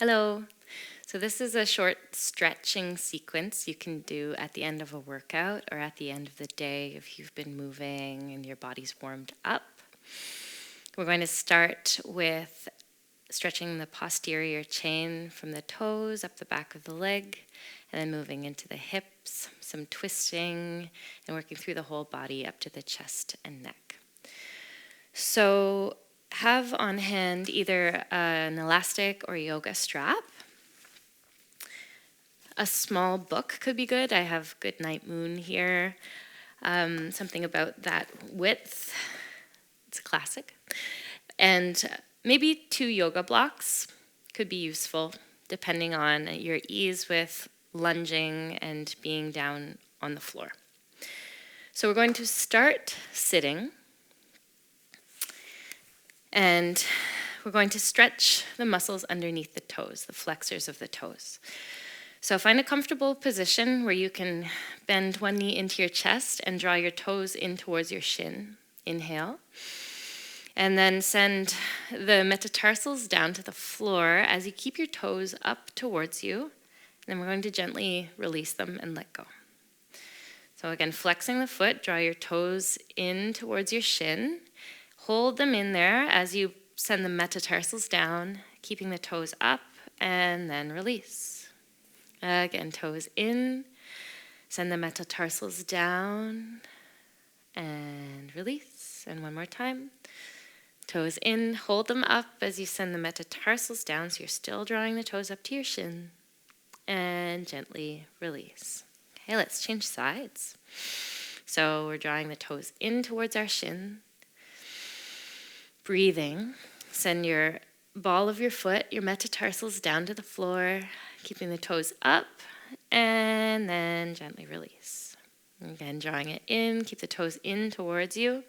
Hello. So this is a short stretching sequence you can do at the end of a workout or at the end of the day if you've been moving and your body's warmed up. We're going to start with stretching the posterior chain from the toes up the back of the leg, and then moving into the hips, some twisting, and working through the whole body up to the chest and neck. So have on hand either an elastic or yoga strap. A small book could be good. I have Goodnight Moon here. Something about that width. It's a classic. And maybe 2 yoga blocks could be useful, depending on your ease with lunging and being down on the floor. So we're going to start sitting. And we're going to stretch the muscles underneath the toes, the flexors of the toes. So find a comfortable position where you can bend one knee into your chest and draw your toes in towards your shin. Inhale. And then send the metatarsals down to the floor as you keep your toes up towards you. And then we're going to gently release them and let go. So again, flexing the foot, draw your toes in towards your shin. Hold them in there as you send the metatarsals down, keeping the toes up, and then release. Again, toes in, send the metatarsals down, and release. And one more time. Toes in, hold them up as you send the metatarsals down, so you're still drawing the toes up to your shin, and gently release. Okay, let's change sides. So we're drawing the toes in towards our shin. Breathing, send your ball of your foot, your metatarsals down to the floor, keeping the toes up, and then gently release. Again, drawing it in, keep the toes in towards you.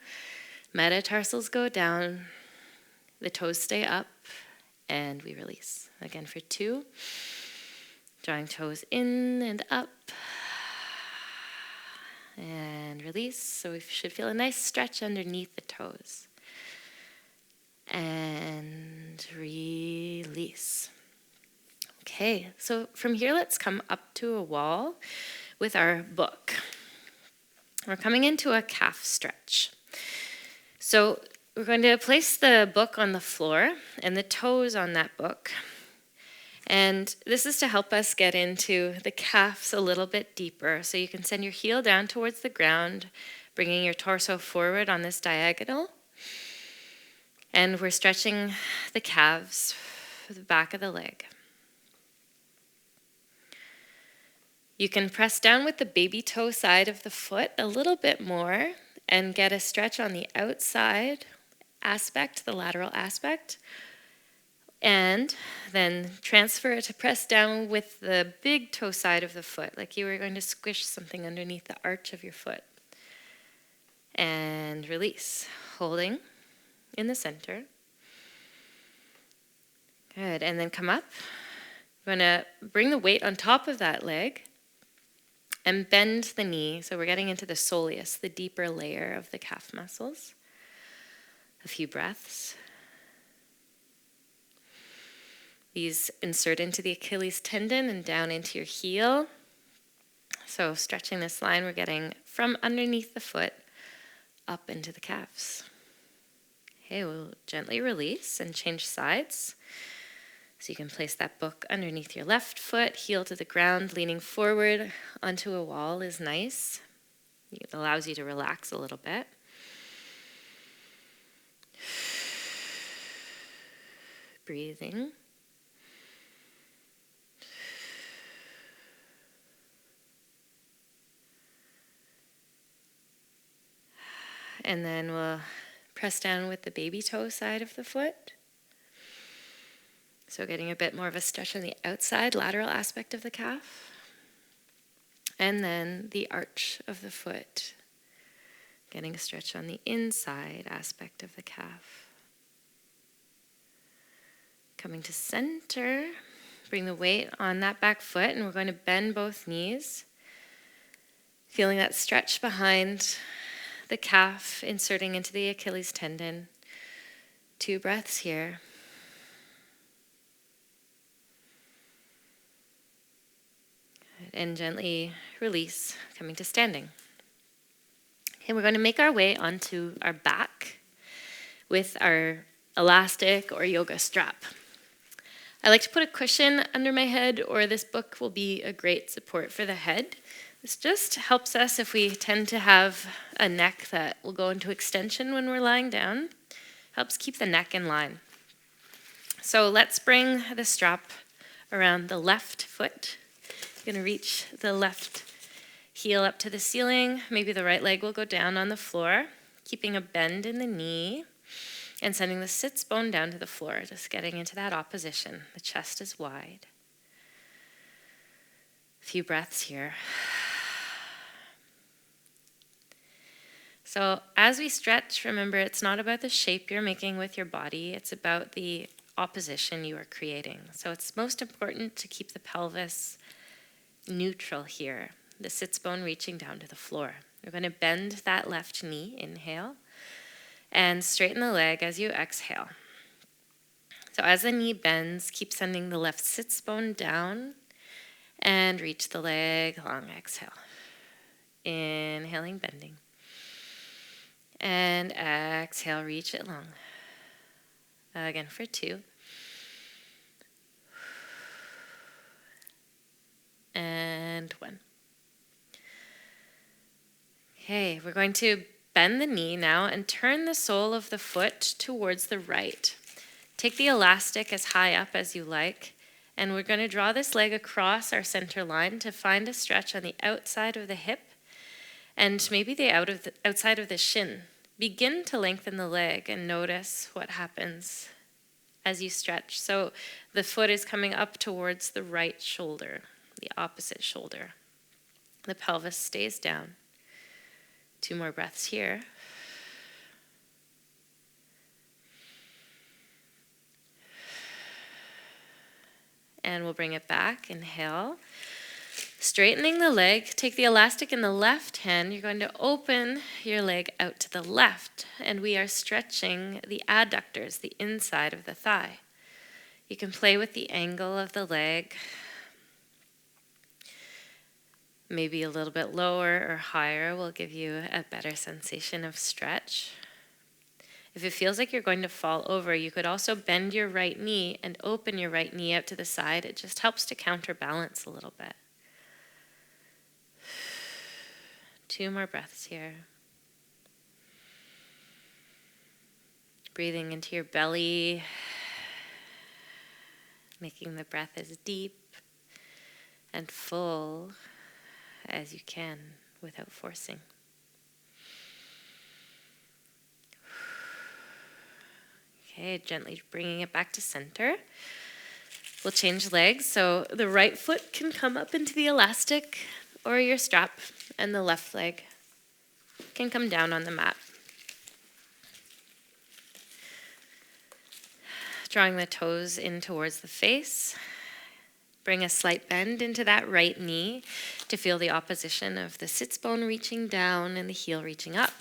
Metatarsals go down, the toes stay up, and we release. Again for 2, drawing toes in and up, and release. So we should feel a nice stretch underneath the toes. And release. Okay, so from here, let's come up to a wall with our book. We're coming into a calf stretch. So we're going to place the book on the floor and the toes on that book. And this is to help us get into the calves a little bit deeper. So you can send your heel down towards the ground, bringing your torso forward on this diagonal. And we're stretching the calves, the back of the leg. You can press down with the baby toe side of the foot a little bit more and get a stretch on the outside aspect, the lateral aspect. And then transfer it to press down with the big toe side of the foot, like you were going to squish something underneath the arch of your foot. And release, holding in the center. Good, and then come up. We're going to bring the weight on top of that leg and bend the knee. So we're getting into the soleus, the deeper layer of the calf muscles. A few breaths. These insert into the Achilles tendon and down into your heel. So stretching this line, we're getting from underneath the foot up into the calves. Okay, we'll gently release and change sides. So you can place that book underneath your left foot, heel to the ground, leaning forward onto a wall is nice. It allows you to relax a little bit. Breathing. And then we'll press down with the baby toe side of the foot. So getting a bit more of a stretch on the outside, lateral aspect of the calf. And then the arch of the foot. Getting a stretch on the inside aspect of the calf. Coming to center, bring the weight on that back foot, and we're going to bend both knees. Feeling that stretch behind the calf, inserting into the Achilles tendon. 2 breaths here. and gently release, coming to standing. Okay, we're going to make our way onto our back with our elastic or yoga strap. I like to put a cushion under my head, or this book will be a great support for the head. This just helps us if we tend to have a neck that will go into extension when we're lying down. Helps keep the neck in line. So let's bring the strap around the left foot. You're going to reach the left heel up to the ceiling. Maybe the right leg will go down on the floor, keeping a bend in the knee and sending the sits bone down to the floor, just getting into that opposition. The chest is wide. A few breaths here. So as we stretch, remember it's not about the shape you're making with your body, it's about the opposition you are creating. So it's most important to keep the pelvis neutral here, the sits bone reaching down to the floor. We're going to bend that left knee, inhale, and straighten the leg as you exhale. So as the knee bends, keep sending the left sits bone down and reach the leg long, exhale. Inhaling, bending. And exhale, reach it long. Again for 2. And 1. Okay, we're going to bend the knee now and turn the sole of the foot towards the right. Take the elastic as high up as you like, and we're going to draw this leg across our center line to find a stretch on the outside of the hip and maybe the outside of the shin. Begin to lengthen the leg and notice what happens as you stretch. So the foot is coming up towards the right shoulder, the opposite shoulder. The pelvis stays down. 2 more breaths here. And we'll bring it back. Inhale. Straightening the leg, take the elastic in the left hand. You're going to open your leg out to the left, and we are stretching the adductors, the inside of the thigh. You can play with the angle of the leg, maybe a little bit lower or higher will give you a better sensation of stretch. If it feels like you're going to fall over, you could also bend your right knee and open your right knee out to the side. It just helps to counterbalance a little bit. 2 more breaths here. Breathing into your belly, making the breath as deep and full as you can without forcing. Okay, gently bringing it back to center. We'll change legs, so the right foot can come up into the elastic or your strap, and the left leg can come down on the mat. Drawing the toes in towards the face. Bring a slight bend into that right knee to feel the opposition of the sits bone reaching down and the heel reaching up.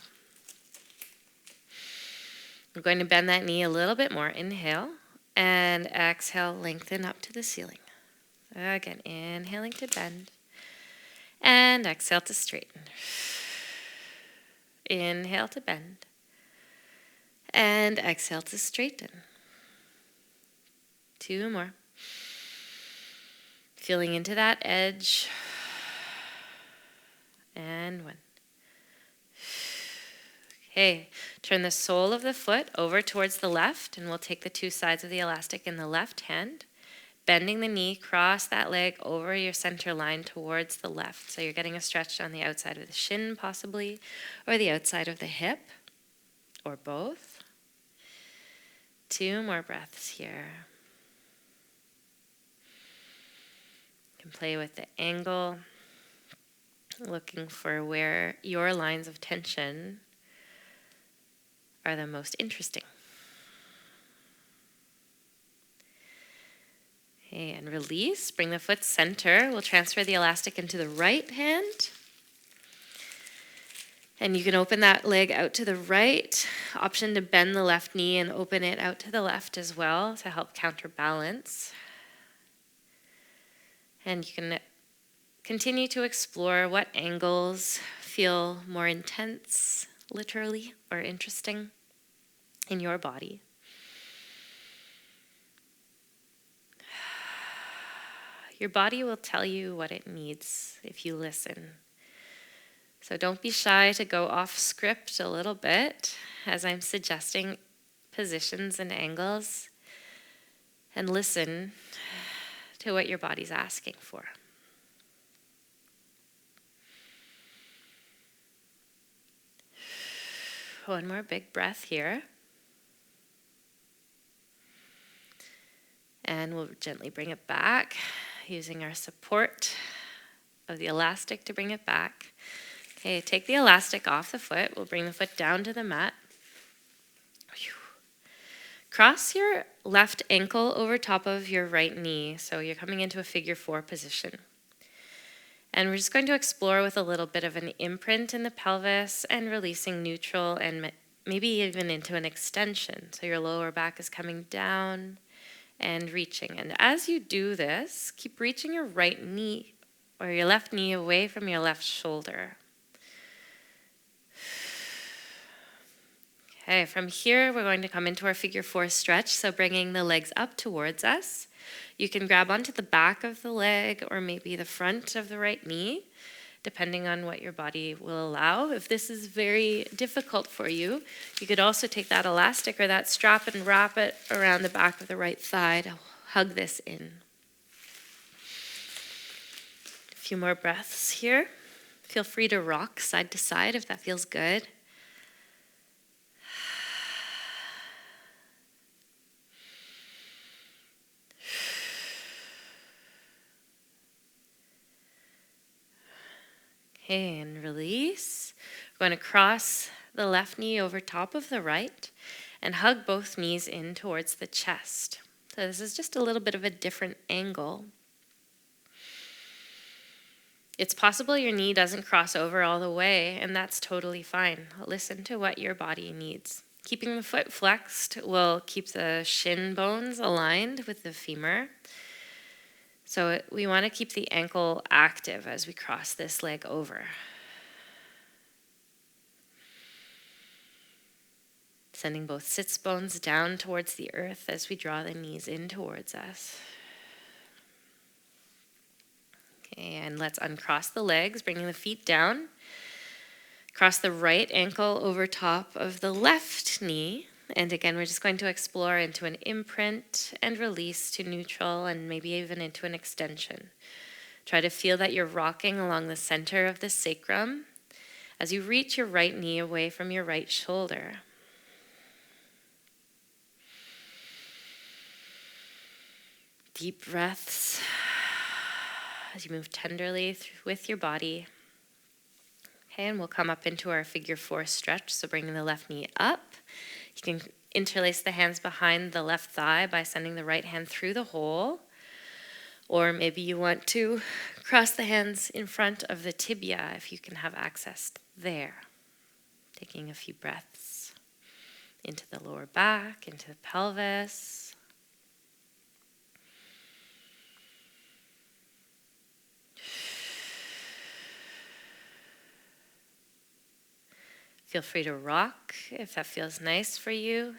We're going to bend that knee a little bit more. Inhale, and exhale, lengthen up to the ceiling. Again, inhaling to bend. And exhale to straighten. Inhale to bend. And exhale to straighten. 2 more. Feeling into that edge. And 1. Okay, turn the sole of the foot over towards the left, and we'll take the 2 sides of the elastic in the left hand. Bending the knee, cross that leg over your center line towards the left. So you're getting a stretch on the outside of the shin possibly, or the outside of the hip, or both. 2 more breaths here. You can play with the angle, looking for where your lines of tension are the most interesting. Okay, and release. Bring the foot center. We'll transfer the elastic into the right hand. And you can open that leg out to the right. Option to bend the left knee and open it out to the left as well to help counterbalance. And you can continue to explore what angles feel more intense, literally, or interesting in your body. Your body will tell you what it needs if you listen. So don't be shy to go off script a little bit as I'm suggesting positions and angles, and listen to what your body's asking for. One more big breath here. And we'll gently bring it back, using our support of the elastic to bring it back. Okay, take the elastic off the foot. We'll bring the foot down to the mat. Cross your left ankle over top of your right knee, so you're coming into a figure 4 position. And we're just going to explore with a little bit of an imprint in the pelvis and releasing neutral and maybe even into an extension. So your lower back is coming down and reaching. And as you do this, keep reaching your right knee or your left knee away from your left shoulder. Okay, from here, we're going to come into our figure 4 stretch, so bringing the legs up towards us. You can grab onto the back of the leg or maybe the front of the right knee, depending on what your body will allow. If this is very difficult for you, you could also take that elastic or that strap and wrap it around the back of the right thigh to hug this in. A few more breaths here. Feel free to rock side to side if that feels good. Okay, and release. We're going to cross the left knee over top of the right and hug both knees in towards the chest. So this is just a little bit of a different angle. It's possible your knee doesn't cross over all the way, and that's totally fine. Listen to what your body needs. Keeping the foot flexed will keep the shin bones aligned with the femur. So we want to keep the ankle active as we cross this leg over. Sending both sits bones down towards the earth as we draw the knees in towards us. Okay, and let's uncross the legs, bringing the feet down. Cross the right ankle over top of the left knee. And again, we're just going to explore into an imprint and release to neutral and maybe even into an extension. Try to feel that you're rocking along the center of the sacrum as you reach your right knee away from your right shoulder. Deep breaths as you move tenderly with your body. Okay, and we'll come up into our figure 4 stretch, so bringing the left knee up. You can interlace the hands behind the left thigh by sending the right hand through the hole. Or maybe you want to cross the hands in front of the tibia if you can have access there. Taking a few breaths into the lower back, into the pelvis. Feel free to rock if that feels nice for you.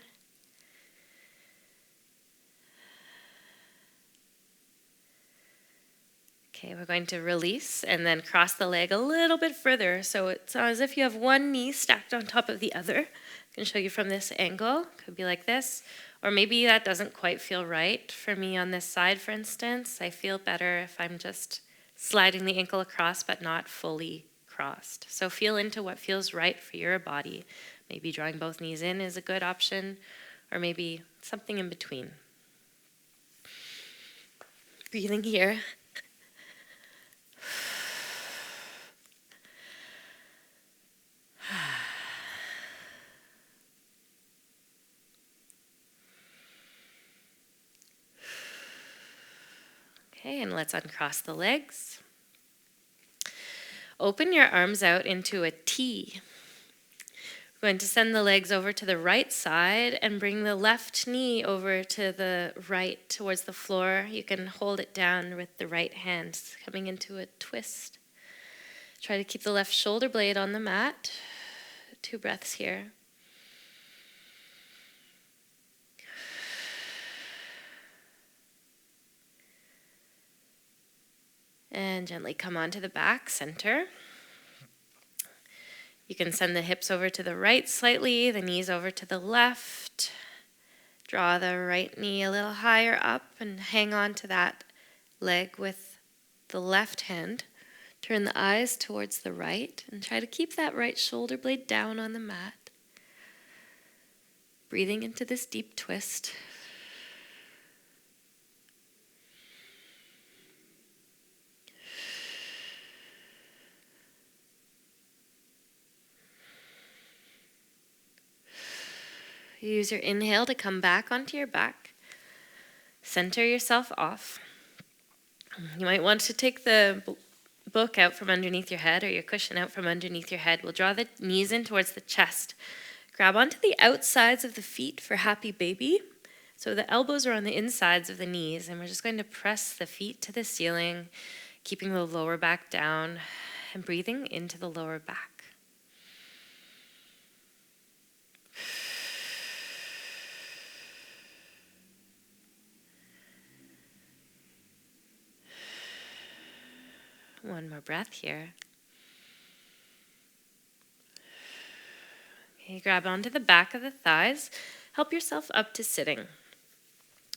Okay, we're going to release and then cross the leg a little bit further. So it's as if you have one knee stacked on top of the other. I can show you from this angle. Could be like this. Or maybe that doesn't quite feel right for me on this side, for instance. I feel better if I'm just sliding the ankle across but not fully crossed. So feel into what feels right for your body. Maybe drawing both knees in is a good option, or maybe something in between. Breathing here. Okay, and let's uncross the legs. Open your arms out into a T. Going to send the legs over to the right side and bring the left knee over to the right towards the floor. You can hold it down with the right hand, coming into a twist. Try to keep the left shoulder blade on the mat. 2 breaths here. And gently come onto the back, center. You can send the hips over to the right slightly, the knees over to the left. Draw the right knee a little higher up and hang on to that leg with the left hand. Turn the eyes towards the right and try to keep that right shoulder blade down on the mat. Breathing into this deep twist. Use your inhale to come back onto your back. Center yourself off. You might want to take the book out from underneath your head or your cushion out from underneath your head. We'll draw the knees in towards the chest. Grab onto the outsides of the feet for happy baby. So the elbows are on the insides of the knees, and we're just going to press the feet to the ceiling, keeping the lower back down and breathing into the lower back. One more breath here. Okay, grab onto the back of the thighs. Help yourself up to sitting.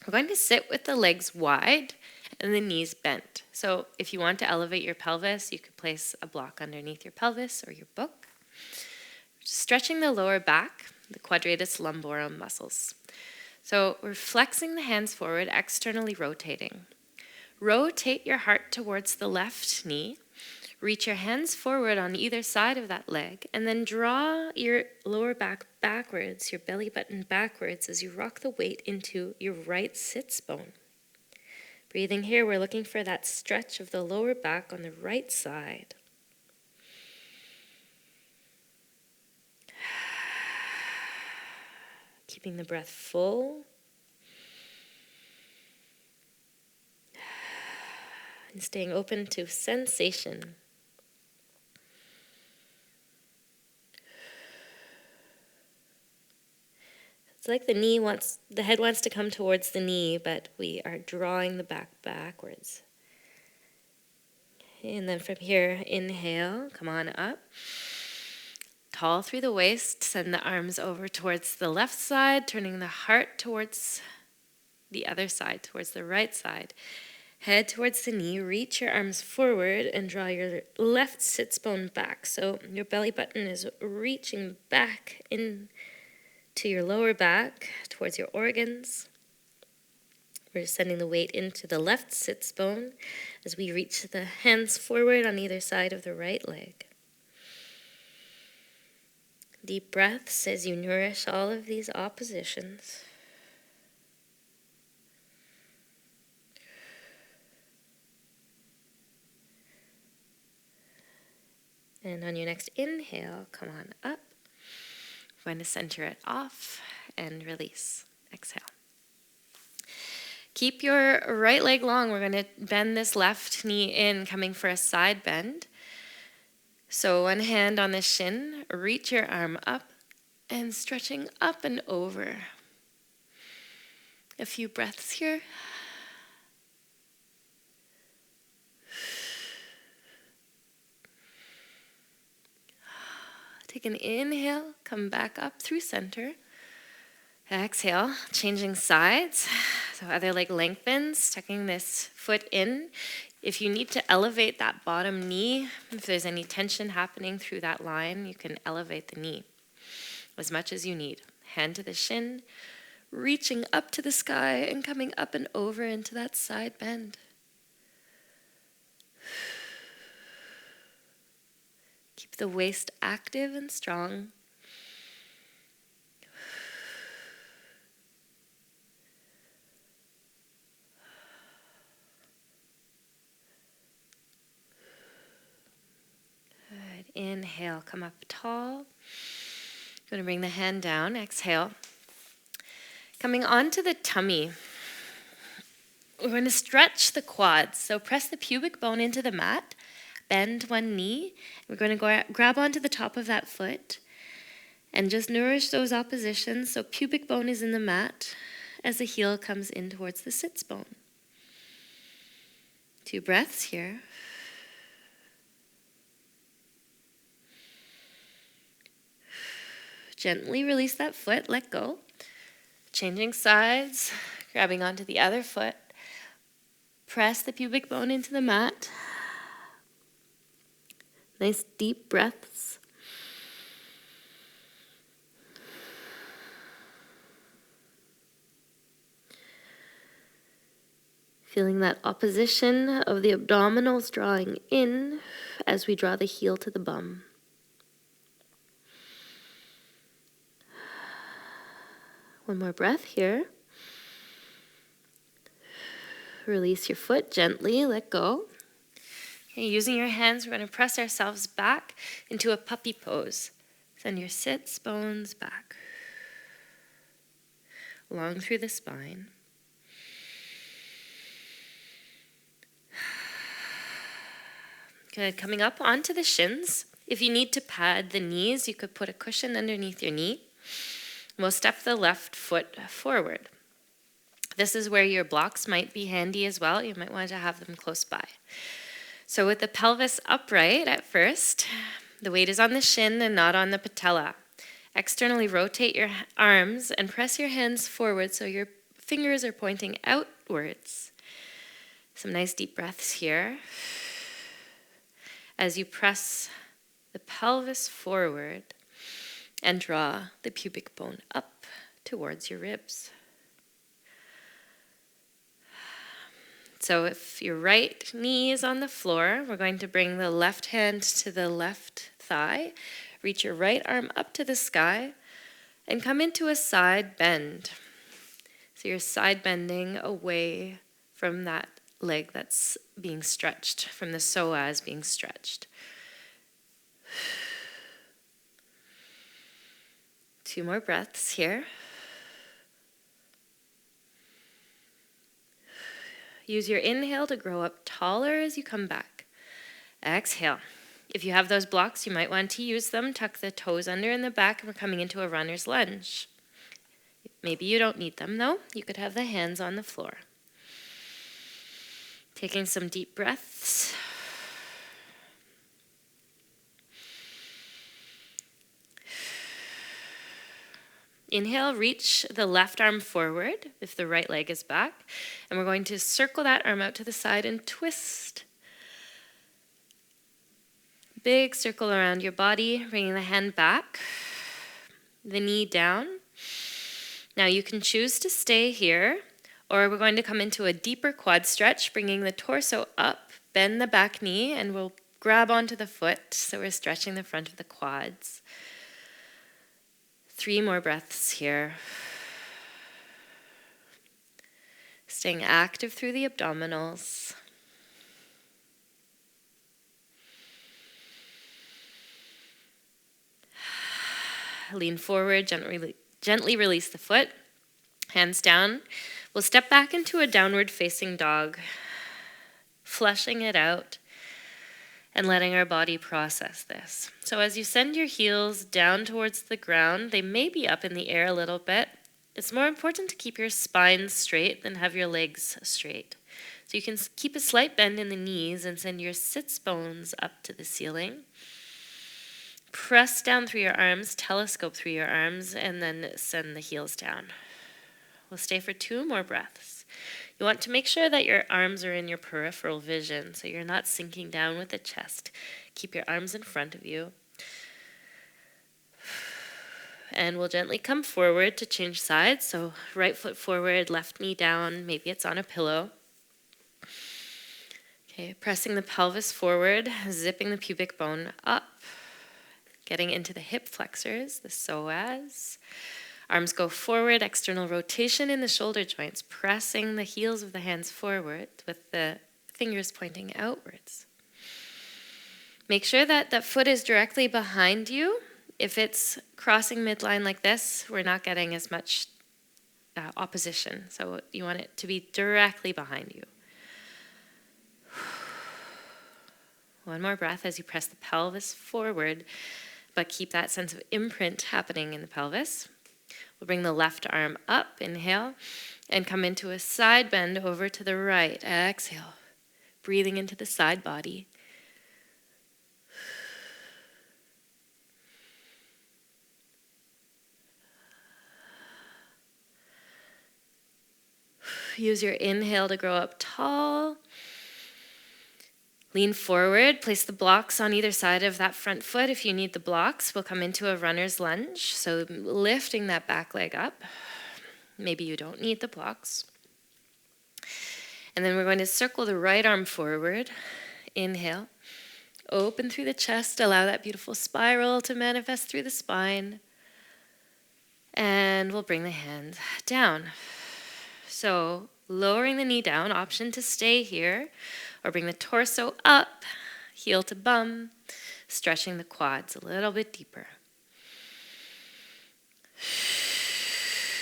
We're going to sit with the legs wide and the knees bent. So if you want to elevate your pelvis, you could place a block underneath your pelvis or your book. Just stretching the lower back, the quadratus lumborum muscles. So we're flexing the hands forward, externally rotating. Rotate your heart towards the left knee. Reach your hands forward on either side of that leg, and then draw your lower back backwards, your belly button backwards as you rock the weight into your right sits bone. Breathing here, we're looking for that stretch of the lower back on the right side. Keeping the breath full. And staying open to sensation. It's like the head wants to come towards the knee, but we are drawing the back backwards. And then from here, inhale, come on up. Tall through the waist, send the arms over towards the left side, turning the heart towards the other side, towards the right side. Head towards the knee, reach your arms forward and draw your left sits bone back. So your belly button is reaching back in to your lower back, towards your organs. We're sending the weight into the left sits bone as we reach the hands forward on either side of the right leg. Deep breaths as you nourish all of these oppositions. And on your next inhale, come on up. I'm going to center it off and release. Exhale. Keep your right leg long. We're going to bend this left knee in, coming for a side bend. So one hand on the shin, reach your arm up and stretching up and over. A few breaths here. Take an inhale, come back up through center. Exhale, changing sides. So other leg lengthens, tucking this foot in. If you need to elevate that bottom knee, if there's any tension happening through that line, you can elevate the knee as much as you need. Hand to the shin, reaching up to the sky and coming up and over into that side bend. Keep the waist active and strong. Good. Inhale, come up tall. Going to bring the hand down, exhale. Coming onto the tummy, we're going to stretch the quads. So press the pubic bone into the mat, bend one knee. We're going to grab onto the top of that foot and just nourish those oppositions. So pubic bone is in the mat as the heel comes in towards the sits bone. 2 breaths here. Gently release that foot, let go. Changing sides, grabbing onto the other foot. Press the pubic bone into the mat. Nice deep breaths. Feeling that opposition of the abdominals drawing in as we draw the heel to the bum. One more breath here. Release your foot gently, let go. Okay, using your hands, we're going to press ourselves back into a puppy pose. Send your sits bones back. Long through the spine. Good, coming up onto the shins. If you need to pad the knees, you could put a cushion underneath your knee. We'll step the left foot forward. This is where your blocks might be handy as well. You might want to have them close by. So with the pelvis upright at first, the weight is on the shin and not on the patella. Externally rotate your arms and press your hands forward so your fingers are pointing outwards. Some nice deep breaths here. As you press the pelvis forward and draw the pubic bone up towards your ribs. So if your right knee is on the floor, we're going to bring the left hand to the left thigh, reach your right arm up to the sky, and come into a side bend. So you're side bending away from that leg that's being stretched, from the psoas being stretched. 2 more breaths here. Use your inhale to grow up taller as you come back. Exhale. If you have those blocks, you might want to use them. Tuck the toes under in the back, and we're coming into a runner's lunge. Maybe you don't need them, though. You could have the hands on the floor. Taking some deep breaths. Inhale, reach the left arm forward if the right leg is back. And we're going to circle that arm out to the side and twist. Big circle around your body, bringing the hand back, the knee down. Now you can choose to stay here, or we're going to come into a deeper quad stretch, bringing the torso up, bend the back knee, and we'll grab onto the foot, so we're stretching the front of the quads. 3 more breaths here. Staying active through the abdominals. Lean forward, gently release the foot. Hands down. We'll step back into a downward facing dog, flushing it out and letting our body process this. So as you send your heels down towards the ground, they may be up in the air a little bit. It's more important to keep your spine straight than have your legs straight. So you can keep a slight bend in the knees and send your sits bones up to the ceiling. Press down through your arms, telescope through your arms, and then send the heels down. We'll stay for 2 more breaths. You want to make sure that your arms are in your peripheral vision, so you're not sinking down with the chest. Keep your arms in front of you. And we'll gently come forward to change sides. So right foot forward, left knee down, maybe it's on a pillow. Okay, pressing the pelvis forward, zipping the pubic bone up, getting into the hip flexors, the psoas. Arms go forward, external rotation in the shoulder joints, pressing the heels of the hands forward with the fingers pointing outwards. Make sure that that foot is directly behind you If it's crossing midline like this, we're not getting as much opposition. So you want it to be directly behind you. One more breath as you press the pelvis forward, but keep that sense of imprint happening in the pelvis. We'll bring the left arm up, inhale, and come into a side bend over to the right. Exhale, breathing into the side body. Use your inhale to grow up tall. Lean forward, place the blocks on either side of that front foot. If you need the blocks, we'll come into a runner's lunge. So lifting that back leg up. Maybe you don't need the blocks. And then we're going to circle the right arm forward. Inhale. Open through the chest. Allow that beautiful spiral to manifest through the spine. And we'll bring the hand down. So lowering the knee down, option to stay here. Or bring the torso up, heel to bum, stretching the quads a little bit deeper.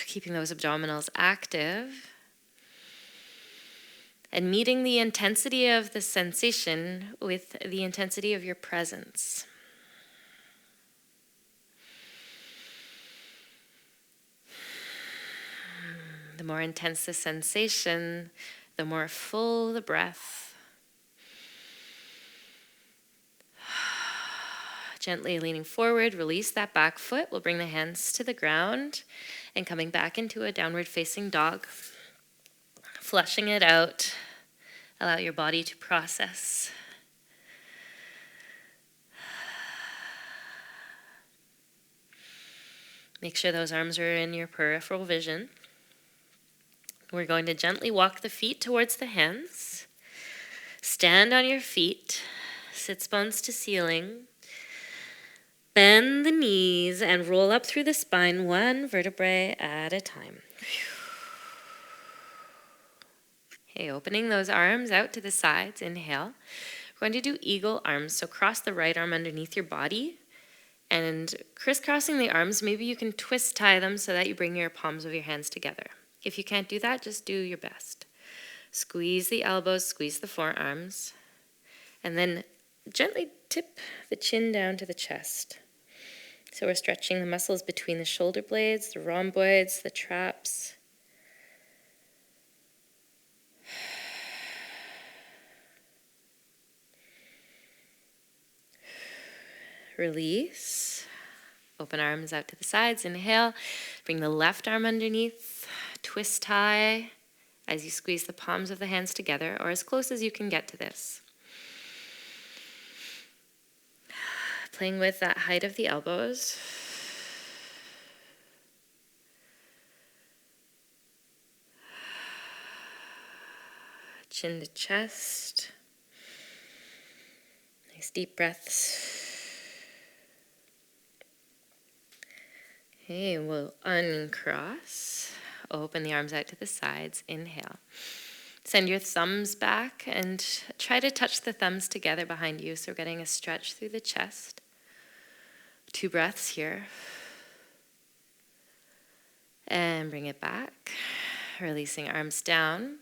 Keeping those abdominals active. And meeting the intensity of the sensation with the intensity of your presence. The more intense the sensation, the more full the breath. Gently leaning forward, release that back foot. We'll bring the hands to the ground and coming back into a downward facing dog. Flushing it out. Allow your body to process. Make sure those arms are in your peripheral vision. We're going to gently walk the feet towards the hands. Stand on your feet. Sits bones to ceiling. Bend the knees and roll up through the spine, one vertebrae at a time. Okay, opening those arms out to the sides, inhale. We're going to do eagle arms, so cross the right arm underneath your body. And crisscrossing the arms, maybe you can twist tie them so that you bring your palms of your hands together. If you can't do that, just do your best. Squeeze the elbows, squeeze the forearms. And then gently tip the chin down to the chest. So we're stretching the muscles between the shoulder blades, the rhomboids, the traps. Release. Open arms out to the sides. Inhale. Bring the left arm underneath. Twist tie as you squeeze the palms of the hands together, or as close as you can get to this. Playing with that height of the elbows. Chin to chest. Nice deep breaths. Okay, we'll uncross. Open the arms out to the sides. Inhale. Send your thumbs back and try to touch the thumbs together behind you. So we're getting a stretch through the chest. 2 breaths here. And bring it back. Releasing arms down.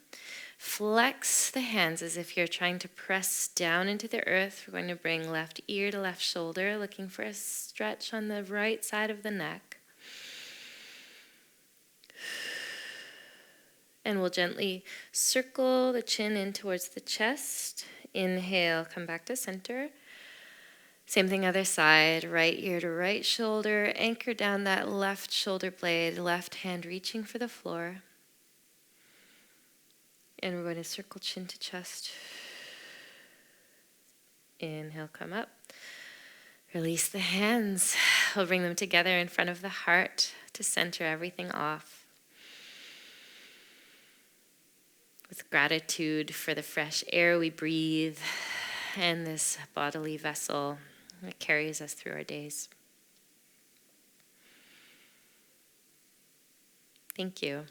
Flex the hands as if you're trying to press down into the earth. We're going to bring left ear to left shoulder, looking for a stretch on the right side of the neck. And we'll gently circle the chin in towards the chest. Inhale, come back to center. Same thing other side, right ear to right shoulder. Anchor down that left shoulder blade, left hand reaching for the floor. And we're going to circle chin to chest. Inhale, come up. Release the hands. We'll bring them together in front of the heart to center everything off. With gratitude for the fresh air we breathe and this bodily vessel that carries us through our days. Thank you.